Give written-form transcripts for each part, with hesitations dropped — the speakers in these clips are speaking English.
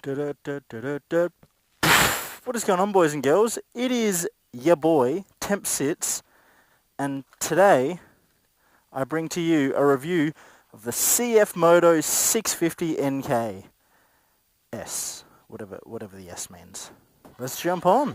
Da-da-da-da-da-da. What is going on, boys and girls? It is your boy, Temp Sits, and today I bring to you a review of the CF Moto 650 NK S, whatever the S means. Let's jump on.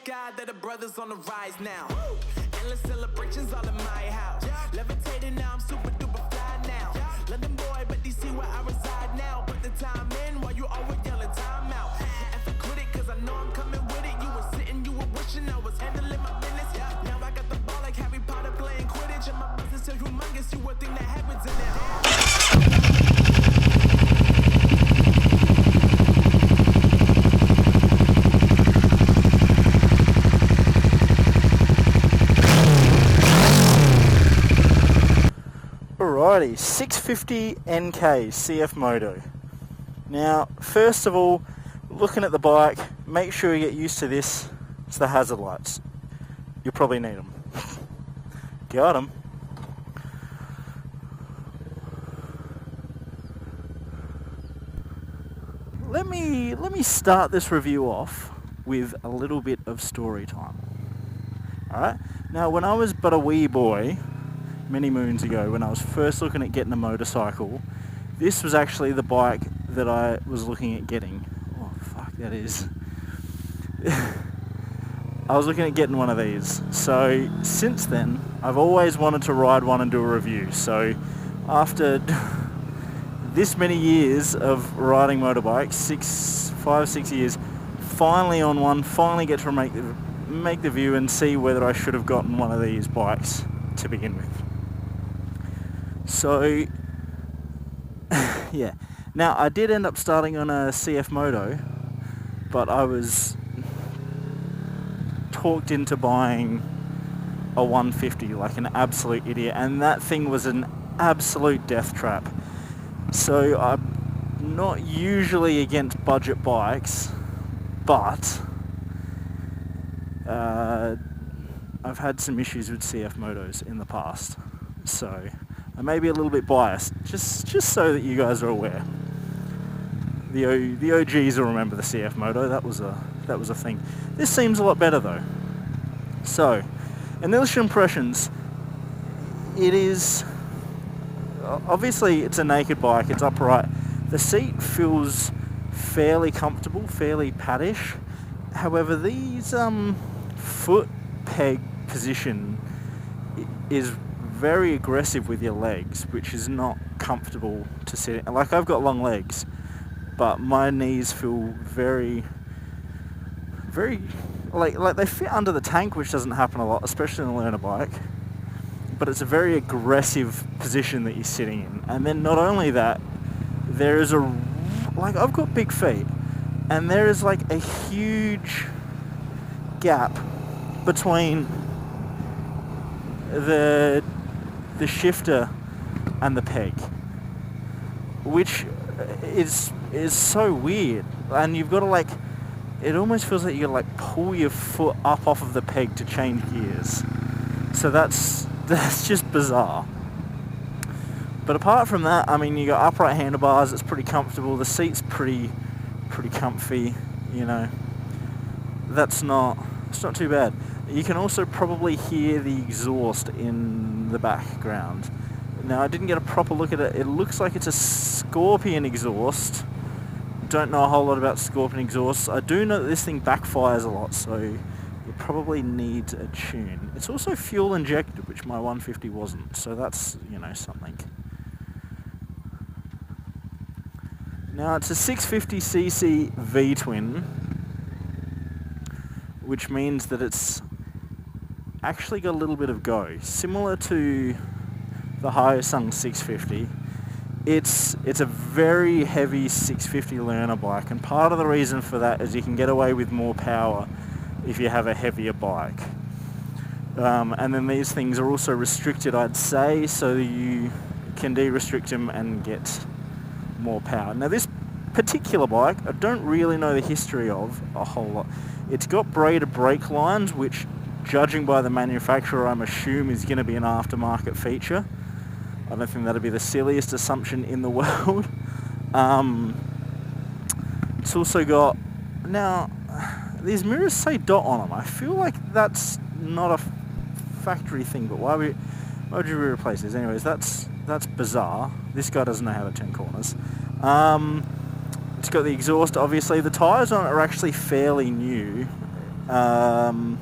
God that the brothers on the rise now. Endless celebrations all in my house. Levitating now, I'm super duper fly now. London boy, but DC where I reside now. Put the time in while you always yelling time out. And for quit it, cause I know I'm coming with it. You were sitting, you were wishing I was handling my business. Now I got the ball like Harry Potter playing Quidditch. And my business so humongous, you would think that happens in there. Alrighty, 650 NK CF Moto. Now, first of all, looking at the bike, make sure you get used to this. It's the hazard lights. You'll probably need them. Got them. Let me start this review off with a little bit of story time. Alright? Now, when I was but a wee boy, many moons ago, when I was first looking at getting a motorcycle, this was actually the bike that I was looking at getting. Oh, fuck, that is. I was looking at getting one of these. So, since then, I've always wanted to ride one and do a review. So, after this many years of riding motorbikes, 5, 6 years, finally on one, finally get to make the view and see whether I should have gotten one of these bikes to begin with. So, yeah. Now, I did end up starting on a CF Moto, but I was talked into buying a 150 like an absolute idiot, and that thing was an absolute death trap. So, I'm not usually against budget bikes, but I've had some issues with CF Motos in the past, so I may be a little bit biased, just so that you guys are aware. The OGs will remember the CF Moto. That was a thing. This seems a lot better though. So, initial impressions. It is obviously it's a naked bike. It's upright. The seat feels fairly comfortable, fairly paddish. However, these foot peg position is very aggressive with your legs, which is not comfortable to sit in. Like, I've got long legs, but my knees feel very like they fit under the tank, which doesn't happen a lot, especially on a learner bike. But it's a very aggressive position that you're sitting in. And then not only that, there is I've got big feet, and there is like a huge gap between the shifter and the peg, which is so weird. And you've got to it almost feels like you got to pull your foot up off of the peg to change gears. So that's just bizarre. But apart from that, I mean, you got upright handlebars. It's pretty comfortable. The seat's pretty comfy. You know, it's not too bad. You can also probably hear the exhaust in the background. Now, I didn't get a proper look at it. It looks like it's a Scorpion exhaust. Don't know a whole lot about Scorpion exhausts. I do know that this thing backfires a lot, so it probably needs a tune. It's also fuel injected, which my 150 wasn't, so that's, something. Now, it's a 650cc V-twin, which means that it's actually got a little bit of go. Similar to the Hyosung 650, it's a very heavy 650 learner bike, and part of the reason for that is you can get away with more power if you have a heavier bike. And then these things are also restricted, I'd say, so you can de-restrict them and get more power. Now this particular bike, I don't really know the history of a whole lot. It's got braided brake lines, which, judging by the manufacturer, I'm assuming is going to be an aftermarket feature. I don't think that'd be the silliest assumption in the world. It's also got, now, these mirrors say dot on them. I feel like that's not a factory thing, but why would you replace this? Anyways, that's bizarre. This guy doesn't know how to turn corners. It's got the exhaust, obviously. The tyres on it are actually fairly new. And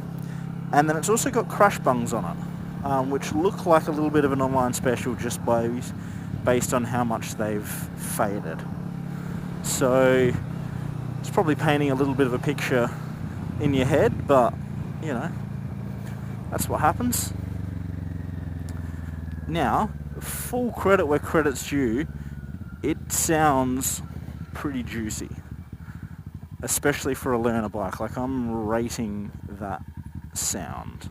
then it's also got crash bungs on it, which look like a little bit of an online special just based on how much they've faded. So it's probably painting a little bit of a picture in your head, but, you know, that's what happens. Now, full credit where credit's due, it sounds pretty juicy, especially for a learner bike. Like, I'm rating that sound.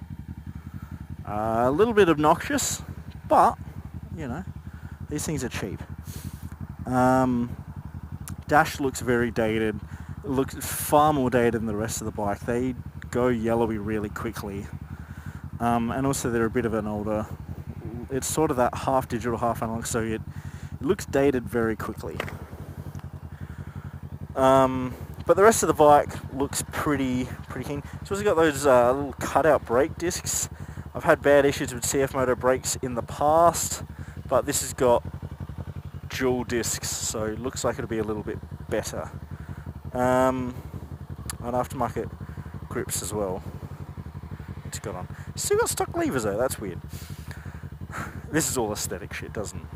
A little bit obnoxious, but, you know, these things are cheap. Dash looks very dated. It looks far more dated than the rest of the bike. They go yellowy really quickly. And also they're a bit of an older, it's sort of that half digital, half analog, so it looks dated very quickly. But the rest of the bike looks pretty keen. So it's got those little cutout brake discs. I've had bad issues with CF Moto brakes in the past, but this has got dual discs, so it looks like it'll be a little bit better. And aftermarket grips as well. It's got on. Still got stock levers though, that's weird. This is all aesthetic shit, doesn't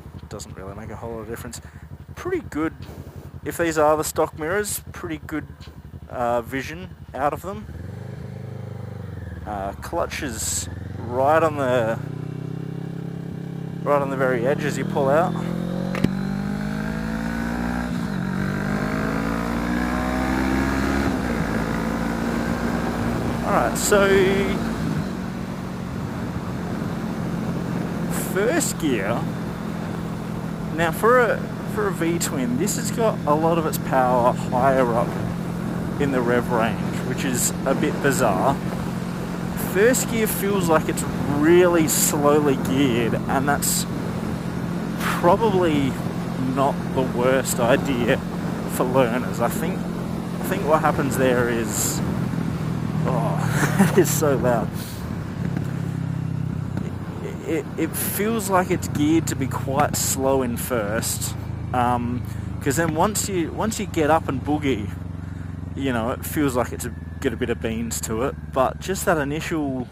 really make a whole lot of difference. Pretty good, if these are the stock mirrors, pretty good vision out of them. Clutch is right on the very edge as you pull out. Alright, so first gear. Now for a V-twin, this has got a lot of its power higher up in the rev range, which is a bit bizarre. First gear feels like it's really slowly geared, and that's probably not the worst idea for learners. I think what happens there is, it is so loud. It feels like it's geared to be quite slow in first, because then once you get up and boogie, you know, it feels like it's got a bit of beans to it. But just that the initial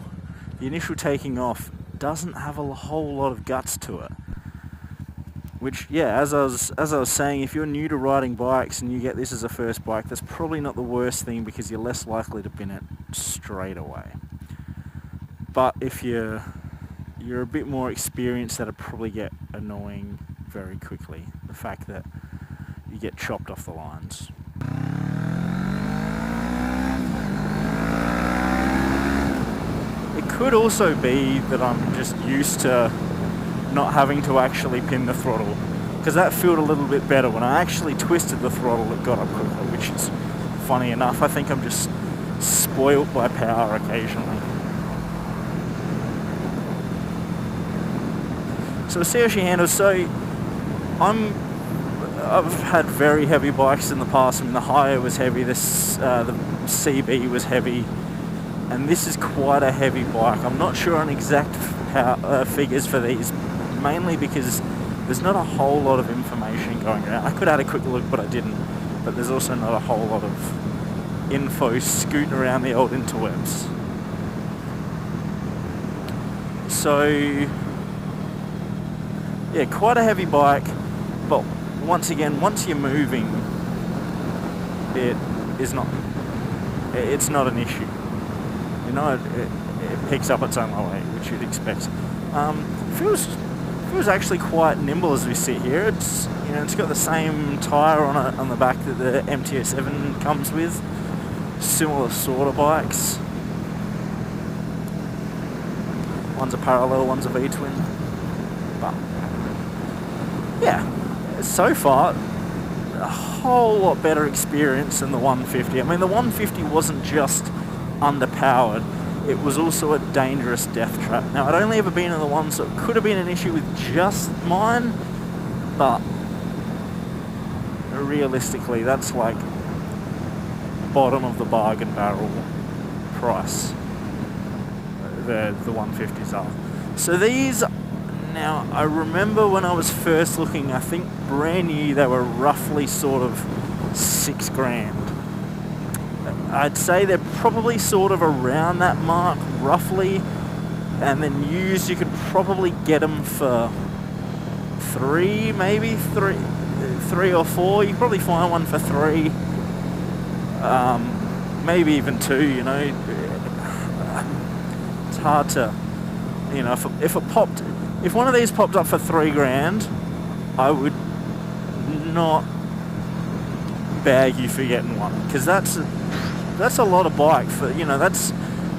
taking off doesn't have a whole lot of guts to it. Which, yeah, as I was saying, if you're new to riding bikes and you get this as a first bike, that's probably not the worst thing, because you're less likely to bin it straight away. But if you're a bit more experienced, that'll probably get annoying very quickly. The fact that you get chopped off the lines. It could also be that I'm just used to not having to actually pin the throttle, because that felt a little bit better when I actually twisted the throttle. It got up quicker, which is funny enough. I think I'm just spoilt by power occasionally. So we'll see how she handles. So I've had very heavy bikes in the past. I mean, the Hyo was heavy, the CB was heavy, and this is quite a heavy bike. I'm not sure on exact figures for these, mainly because there's not a whole lot of information going around. I could have had a quick look, but I didn't. But there's also not a whole lot of info scooting around the old interwebs. So, yeah, quite a heavy bike, but once again, once you're moving, it's not an issue. You know, it picks up its own weight, which you'd expect. Feels actually quite nimble as we sit here. It's, you know, it's got the same tyre on the back that the MT-07 comes with. Similar sort of bikes. One's a parallel, one's a V-twin. But yeah, so far a whole lot better experience than the 150. I mean, the 150 wasn't just underpowered, it was also a dangerous death trap. Now, I'd only ever been in the one, so it could have been an issue with just mine, but realistically, that's like bottom of the bargain barrel price. The 150s are. So these, now I remember when I was first looking, I think brand new, they were roughly sort of $6,000. I'd say they're probably sort of around that mark, roughly. And then used, you could probably get them for three or four. You could probably find one for $3, maybe even $2. You know, it's hard to, you know, if one of these popped up for $3,000, I would not bag you for getting one, because that's a lot of bike for, you know, that's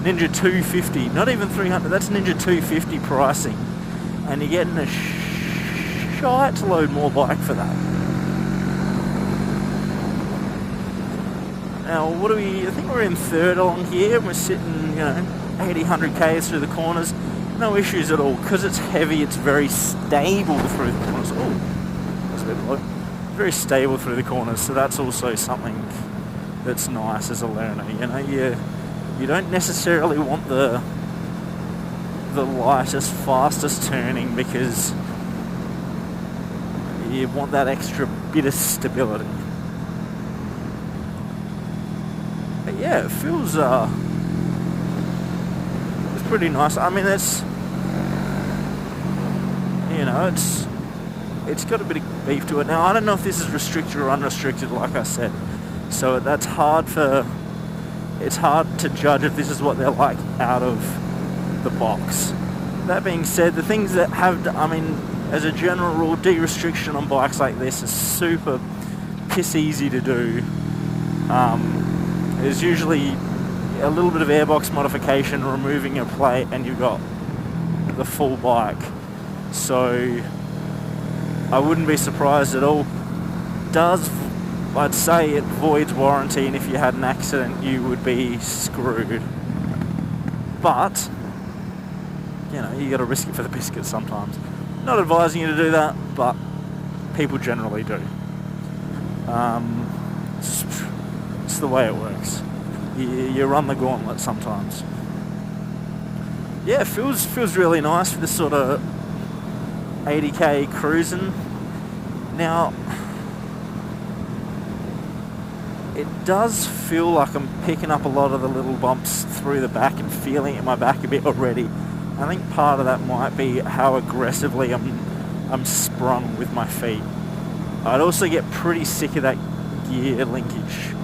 Ninja 250, not even 300, that's Ninja 250 pricing, and you're getting a shite load more bike for that. Now, I think we're in third along here, and we're sitting, you know, 80, 100 k's through the corners, no issues at all, because it's heavy, it's very stable through the corners. Oh, that's a bit low. Very stable through the corners, so that's also something that's nice as a learner. You know, you don't necessarily want the lightest, fastest turning, because you want that extra bit of stability. But yeah, it feels it's pretty nice. I mean, it's, you know, it's got a bit of beef to it. Now, I don't know if this is restricted or unrestricted, like I said. So it's hard to judge if this is what they're like out of the box. That being said, the things that have, I mean, as a general rule, de-restriction on bikes like this is super piss easy to do. There's usually a little bit of airbox modification, removing a plate, and you've got the full bike. So I wouldn't be surprised at all. I'd say it voids warranty, and if you had an accident, you would be screwed. But, you know, you got to risk it for the biscuit sometimes. Not advising you to do that, but people generally do. It's the way it works. You run the gauntlet sometimes. Yeah, it feels really nice for this sort of 80k cruising. Now, it does feel like I'm picking up a lot of the little bumps through the back and feeling it in my back a bit already. I think part of that might be how aggressively I'm sprung with my feet. I'd also get pretty sick of that gear linkage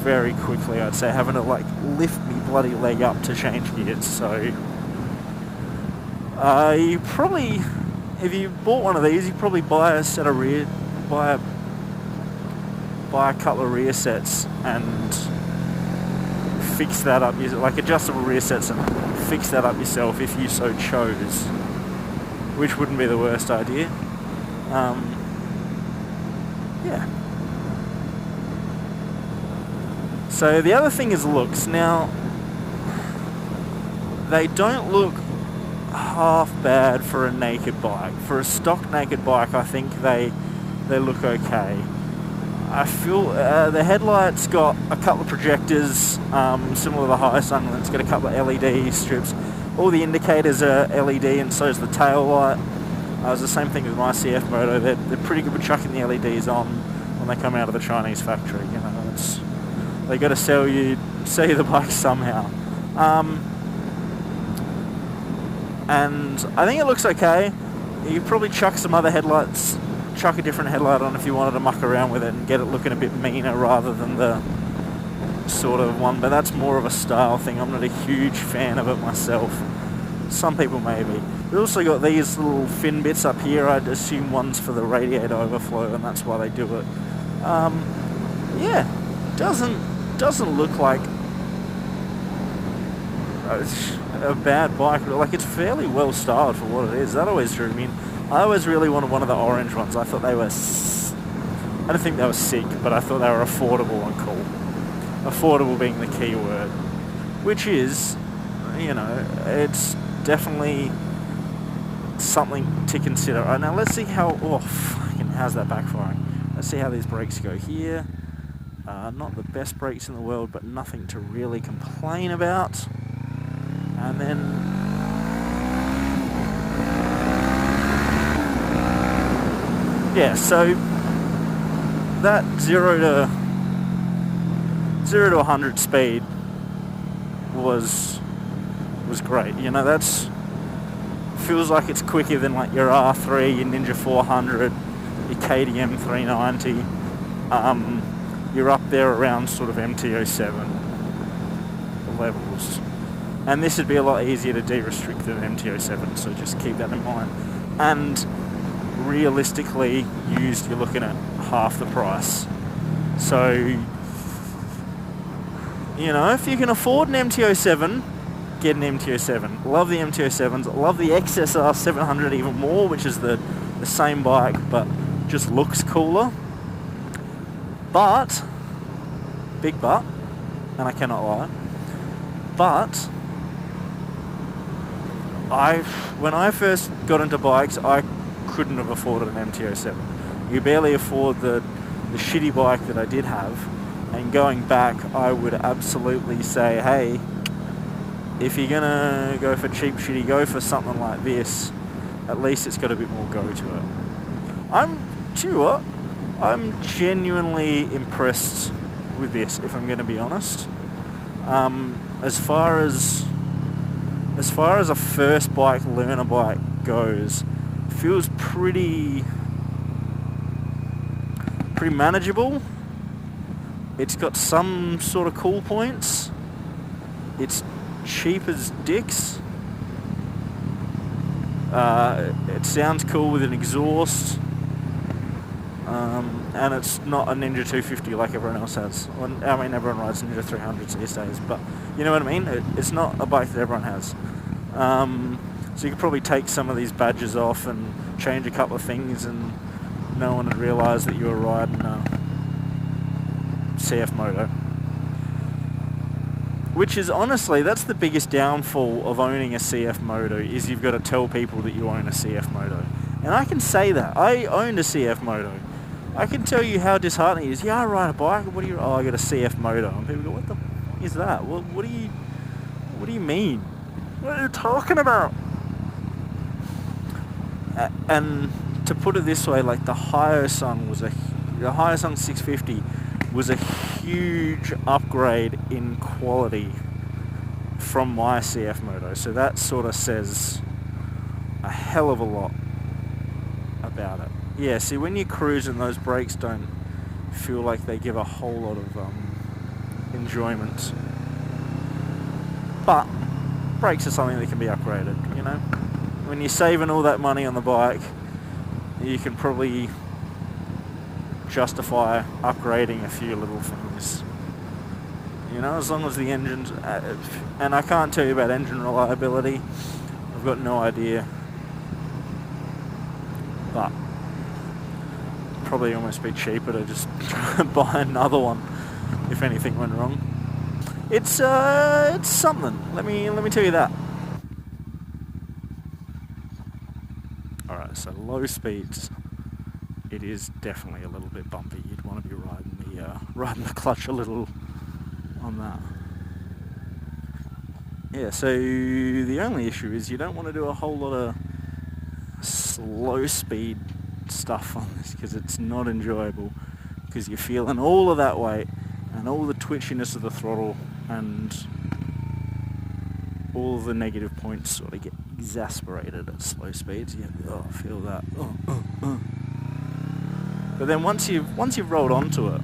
very quickly, I'd say, having to like lift me bloody leg up to change gears. So you probably, if you bought one of these, you probably buy a couple of rear sets and fix that up, like adjustable rear sets, and fix that up yourself if you so chose, which wouldn't be the worst idea. Yeah. So the other thing is looks. Now, they don't look half bad for a naked bike. For a stock naked bike, I think they look okay. I feel the headlights got a couple of projectors, similar to the Hysun. It's got a couple of LED strips. All the indicators are LED, and so is the tail light. It's the same thing with my CF Moto. They're pretty good with chucking the LEDs on when they come out of the Chinese factory. You know, they got to sell you the bike somehow. And I think it looks okay. You could probably chuck some other headlights. Chuck a different headlight on if you wanted to muck around with it and get it looking a bit meaner rather than the sort of one, but that's more of a style thing. I'm not a huge fan of it myself. Some people may be. We've also got these little fin bits up here. I'd assume one's for the radiator overflow, and that's why they do it. Yeah, doesn't look like a bad bike. Like, it's fairly well styled for what it is. That always drew me in. I always really wanted one of the orange ones. I thought they were... I don't think they were sick, but I thought they were affordable and cool. Affordable being the key word. Which is, you know, it's definitely something to consider. Right, now let's see how... Oh, fucking, how's that backfiring? Let's see how these brakes go here. Not the best brakes in the world, but nothing to really complain about. And then... yeah, so that 0 to 100 speed was great. You know, that's feels like it's quicker than like your R3, your Ninja 400, your KTM 390. You're up there around sort of MT-07 levels. And this would be a lot easier to de-restrict than MT-07, so just keep that in mind. And realistically used, you're looking at half the price. So, you know, if you can afford an MT-07, get an MT-07. Love the MT-07s. Love the XSR 700 even more, which is the same bike, but just looks cooler. But, big but, and I cannot lie, but when I first got into bikes, I couldn't have afforded an MT-07. You barely afford the shitty bike that I did have, and going back, I would absolutely say, hey, if you're gonna go for cheap shitty, go for something like this. At least it's got a bit more go to it. Do you know what? I'm genuinely impressed with this, if I'm going to be honest. As far as a first bike, learner bike goes, feels pretty manageable. It's got some sort of cool points. It's cheap as dicks. It sounds cool with an exhaust. And it's not a Ninja 250 like everyone else has. I mean, everyone rides Ninja 300s these days, but you know what I mean? It's not a bike that everyone has. So you could probably take some of these badges off and change a couple of things, and no one would realise that you were riding a CF Moto. Which is, honestly, that's the biggest downfall of owning a CF Moto, is you've got to tell people that you own a CF Moto. And I can say that. I owned a CF Moto. I can tell you how disheartening it is. Yeah, I ride a bike. What do you... Oh, I got a CF Moto. And people go, what the f*** is that? What do you mean? What are you talking about? And to put it this way, like, the Hyosung 650 was a huge upgrade in quality from my CF Moto. So that sort of says a hell of a lot about it. Yeah, see, when you're cruising, those brakes don't feel like they give a whole lot of enjoyment. But brakes are something that can be upgraded, you know? When you're saving all that money on the bike, you can probably justify upgrading a few little things. You know, as long as the engine's... and I can't tell you about engine reliability. I've got no idea. But probably almost be cheaper to just buy another one if anything went wrong. It's something. Let me tell you that. All right, so low speeds. It is definitely a little bit bumpy. You'd want to be riding the clutch a little on that. Yeah. So the only issue is you don't want to do a whole lot of slow speed stuff on this, because it's not enjoyable, because you're feeling all of that weight and all the twitchiness of the throttle, and all the negative points sort of get exasperated at slow speeds. You feel that. But then once you've rolled onto it,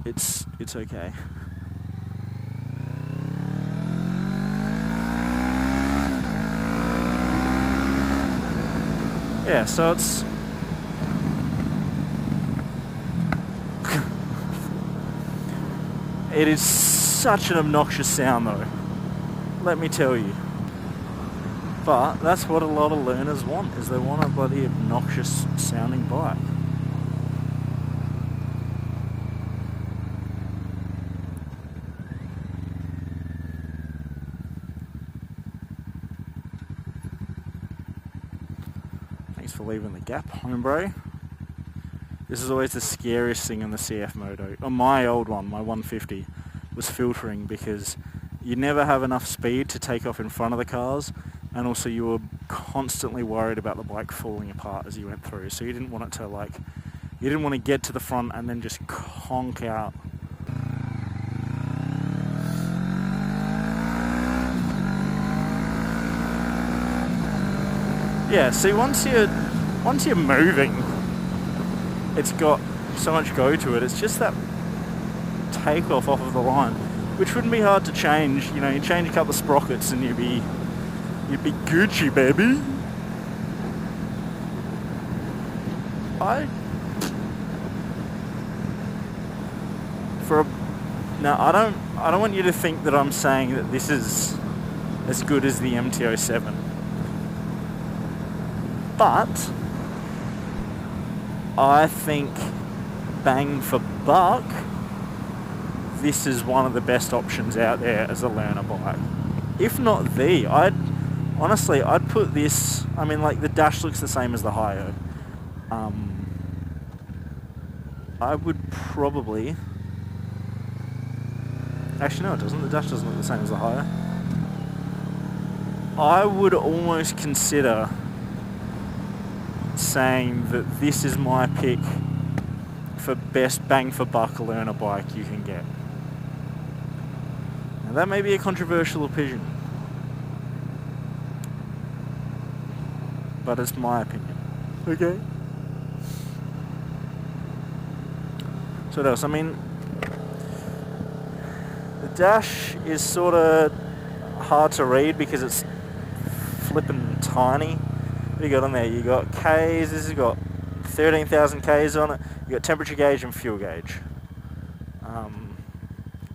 it's okay. Yeah, so it's it is such an obnoxious sound though, let me tell you. But that's what a lot of learners want, is they want a bloody obnoxious sounding bike. Thanks for leaving the gap, homebro. This is always the scariest thing in the CF Moto. On my old one, my 150, was filtering, because you never have enough speed to take off in front of the cars, and also you were constantly worried about the bike falling apart as you went through. So you didn't want it to you didn't want to get to the front and then just conk out. Yeah, see, once you're moving, it's got so much go to it. It's just that takeoff off of the line, which wouldn't be hard to change. You know, you change a couple of sprockets and you'd be Gucci, baby. I don't want you to think that I'm saying that this is as good as the MT-07. But I think bang for buck, this is one of the best options out there as a learner bike. If not the, I'd put this, I mean, like, the dash looks the same as the Hyo. I would probably, actually no it doesn't, the dash doesn't look the same as the Hyo. I would almost consider saying that this is my pick for best bang for buck learner bike you can get. Now that may be a controversial opinion, but it's my opinion. Okay. So what else? I mean, the dash is sort of hard to read because it's flipping tiny. What do you got on there? You got Ks. This has got 13,000 Ks on it. You got temperature gauge and fuel gauge.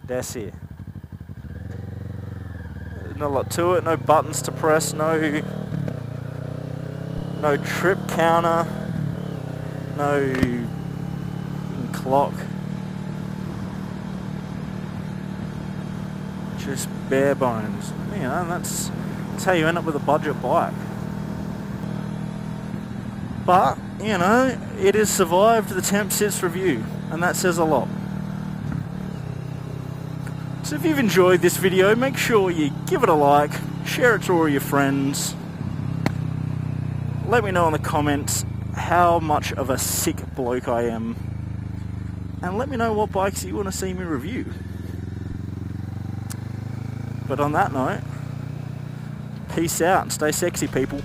That's it. Not a lot to it. No buttons to press. No trip counter. No clock. Just bare bones. You know, that's how you end up with a budget bike. But, you know, it has survived the Temp Sits review, and that says a lot. So if you've enjoyed this video, make sure you give it a like, share it to all your friends. Let me know in the comments how much of a sick bloke I am, and let me know what bikes you want to see me review. But on that note, peace out and stay sexy, people.